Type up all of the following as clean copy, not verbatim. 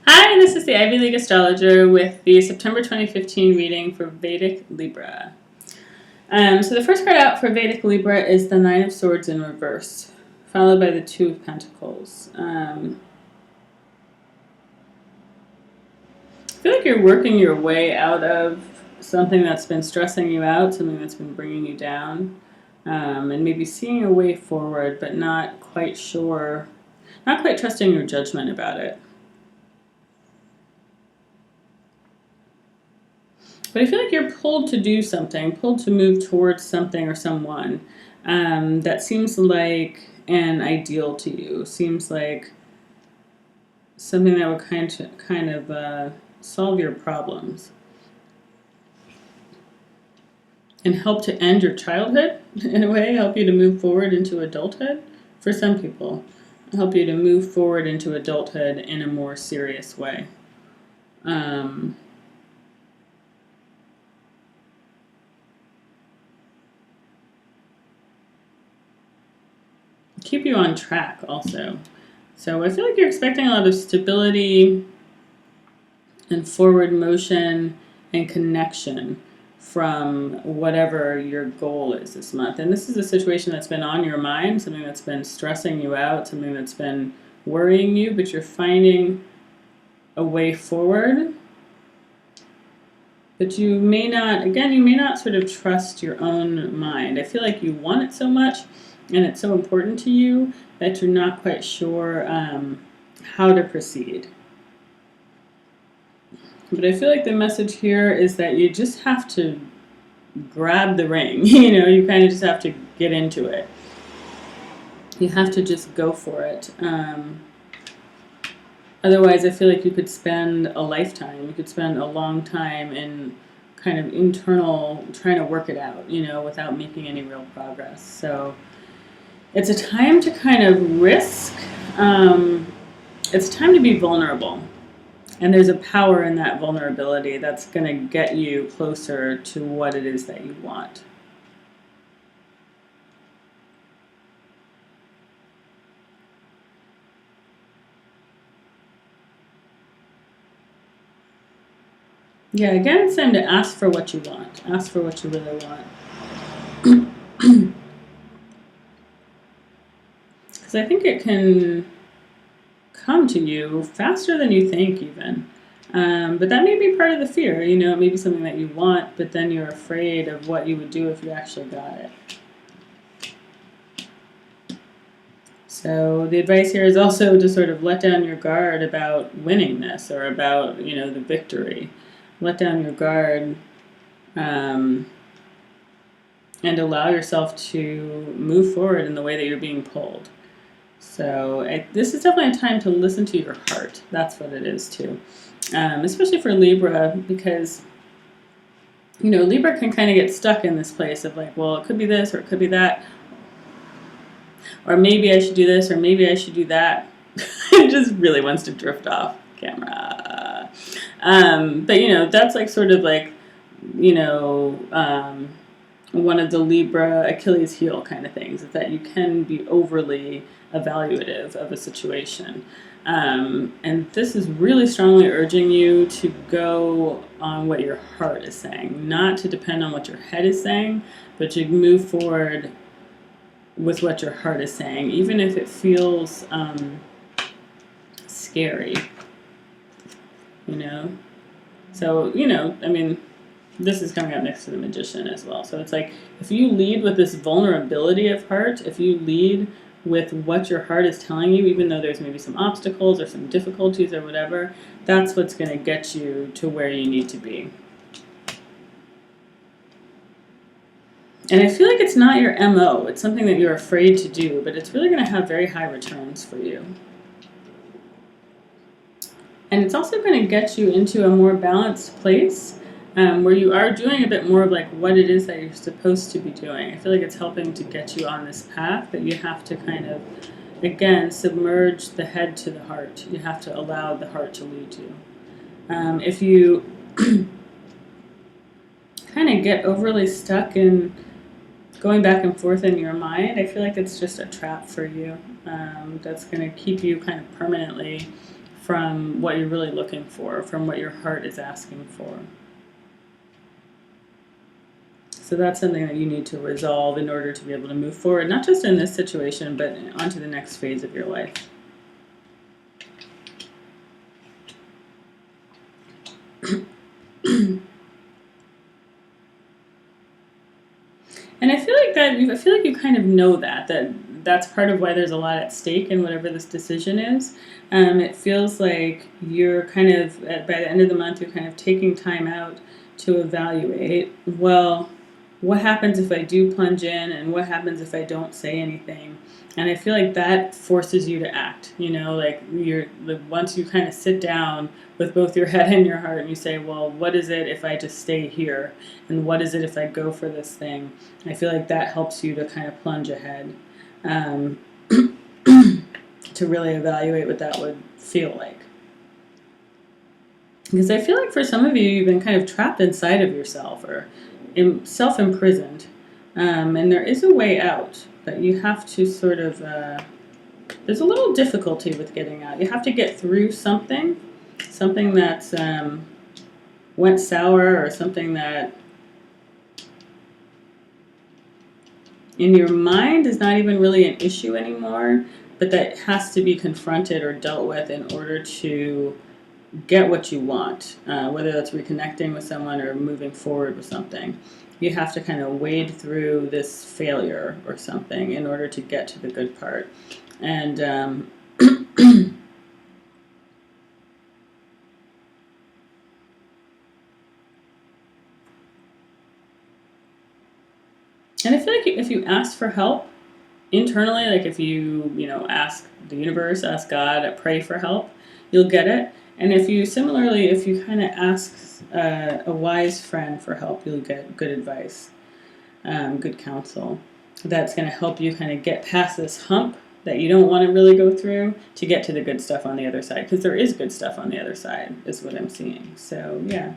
Hi, this is the Ivy League astrologer with the September 2015 reading for Vedic Libra. So the first card out for Vedic Libra is the Nine of Swords in reverse, followed by the Two of Pentacles. I feel like you're working your way out of something that's been stressing you out, something that's been bringing you down, and maybe seeing a way forward, but not quite sure, not quite trusting your judgment about it. But I feel like you're pulled to do something, pulled to move towards something or someone that seems like an ideal to you, seems like something that would kind of solve your problems and help to end your childhood in a way, help you to move forward into adulthood. For some people, help you to move forward into adulthood in a more serious way. Keep you on track also. So I feel like you're expecting a lot of stability and forward motion and connection from whatever your goal is this month. And this is a situation that's been on your mind, something that's been stressing you out, something that's been worrying you, but you're finding a way forward. But you may not sort of trust your own mind. I feel like you want it so much and it's so important to you that you're not quite sure how to proceed. But I feel like the message here is that you just have to grab the ring. You kind of just have to get into it. You have to just go for it. Otherwise, I feel like you could spend a lifetime, you could spend a long time in kind of internal, trying to work it out, without making any real progress. So it's a time to kind of risk. It's time to be vulnerable. And there's a power in that vulnerability that's going to get you closer to what it is that you want. Yeah, again, it's time to ask for what you want. Ask for what you really want. Because I think it can come to you faster than you think even. But that may be part of the fear. It may be something that you want, but then you're afraid of what you would do if you actually got it. So the advice here is also to sort of let down your guard about winning this or about, the victory. Let down your guard and allow yourself to move forward in the way that you're being pulled. So this is definitely a time to listen to your heart. That's what it is too. Especially for Libra, because, Libra can kind of get stuck in this place of like, well, it could be this or it could be that. Or maybe I should do this or maybe I should do that. It just really wants to drift off camera. But, that's like sort of like, one of the Libra Achilles heel kind of things is that you can be overly evaluative of a situation. And this is really strongly urging you to go on what your heart is saying, not to depend on what your head is saying, but to move forward with what your heart is saying, even if it feels scary, So, this is coming up next to the Magician as well. So it's like, if you lead with this vulnerability of heart, if you lead with what your heart is telling you, even though there's maybe some obstacles or some difficulties or whatever, that's what's going to get you to where you need to be. And I feel like it's not your MO. It's something that you're afraid to do, but it's really going to have very high returns for you. And it's also going to get you into a more balanced place where you are doing a bit more of like what it is that you're supposed to be doing. I feel like it's helping to get you on this path that you have to kind of, again, submerge the head to the heart. You have to allow the heart to lead you. If you kind of get overly stuck in going back and forth in your mind, I feel like it's just a trap for you that's going to keep you kind of permanently from what you're really looking for, from what your heart is asking for. So that's something that you need to resolve in order to be able to move forward, not just in this situation, but onto the next phase of your life. And I feel like you kind of know that's part of why there's a lot at stake in whatever this decision is. It feels like you're kind of, by the end of the month, you're kind of taking time out to evaluate, well, what happens if I do plunge in, and what happens if I don't say anything? And I feel like that forces you to act, like once you kind of sit down with both your head and your heart and you say, well, what is it if I just stay here? And what is it if I go for this thing? I feel like that helps you to kind of plunge ahead, to really evaluate what that would feel like. Because I feel like for some of you, you've been kind of trapped inside of yourself or self-imprisoned. And there is a way out, but you have to sort of, there's a little difficulty with getting out. You have to get through something that's went sour, or something that in your mind is not even really an issue anymore, but that has to be confronted or dealt with in order to get what you want, whether that's reconnecting with someone or moving forward with something. You have to kind of wade through this failure or something in order to get to the good part. And and I feel like if you ask for help internally, like if you ask the universe, ask God, pray for help, you'll get it. And if you kind of ask a wise friend for help, you'll get good advice, good counsel. That's going to help you kind of get past this hump that you don't want to really go through to get to the good stuff on the other side. Because there is good stuff on the other side, is what I'm seeing. So, yeah.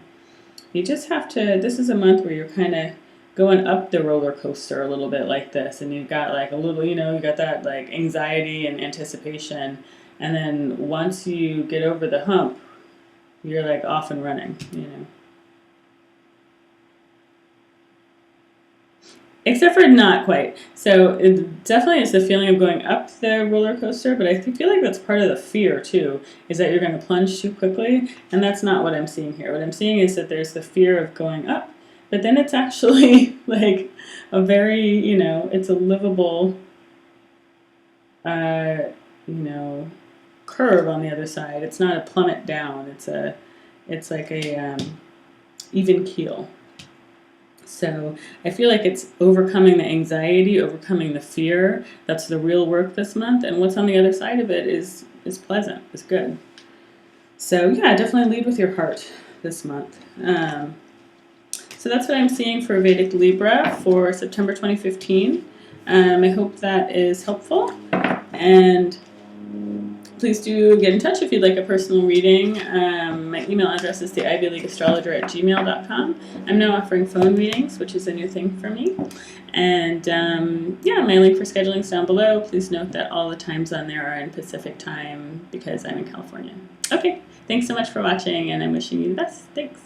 You just have to, this is a month where you're kind of going up the roller coaster a little bit like this. And you've got like a little, you got that like anxiety and anticipation. And then once you get over the hump, you're like off and running, Except for not quite. So it definitely is the feeling of going up the roller coaster, but I feel like that's part of the fear too, is that you're going to plunge too quickly. And that's not what I'm seeing here. What I'm seeing is that there's the fear of going up, but then it's actually like a very, it's a livable, curve on the other side. It's not a plummet down. It's like a even keel. So I feel like it's overcoming the anxiety, overcoming the fear. That's the real work this month. And what's on the other side of it is pleasant, is good. So yeah, definitely lead with your heart this month. So that's what I'm seeing for Vedic Libra for September 2015. I hope that is helpful. And please do get in touch if you'd like a personal reading. My email address is theivyleagueastrologer@gmail.com. I'm now offering phone readings, which is a new thing for me. And my link for scheduling is down below. Please note that all the times on there are in Pacific time because I'm in California. Okay, thanks so much for watching, and I'm wishing you the best. Thanks.